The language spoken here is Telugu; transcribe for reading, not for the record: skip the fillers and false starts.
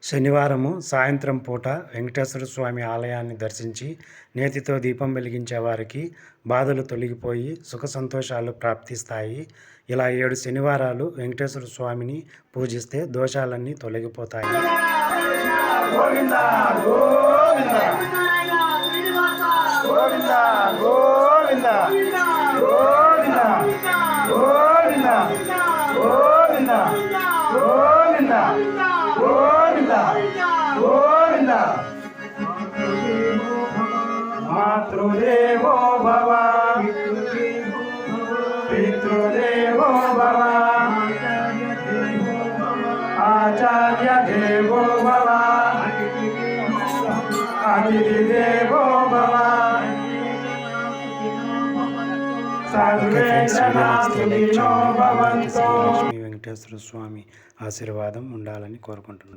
శనివారము సాయంత్రం పూట వెంకటేశ్వర స్వామి ఆలయాన్ని దర్శించి నేతితో దీపం వెలిగించే వారికి బాధలు తొలగిపోయి సుఖ సంతోషాలు ప్రాప్తిస్తాయి. ఇలా 7 శనివారాలు వెంకటేశ్వర స్వామిని పూజిస్తే దోషాలన్నీ తొలగిపోతాయి. గోవింద గోవింద గోవింద గోవింద గోవింద గోవింద గోవింద గోవింద గోవింద గోవింద మాతృదేవో భవ పితృదేవో భవ ఆచార్య దేవో భవ అతిథి దేవో భవ సర్వే జనా సుఖినో భవంతు. లక్ష్మీ వెంకటేశ్వర స్వామి ఆశీర్వాదం ఉండాలని కోరుకుంటున్నాను.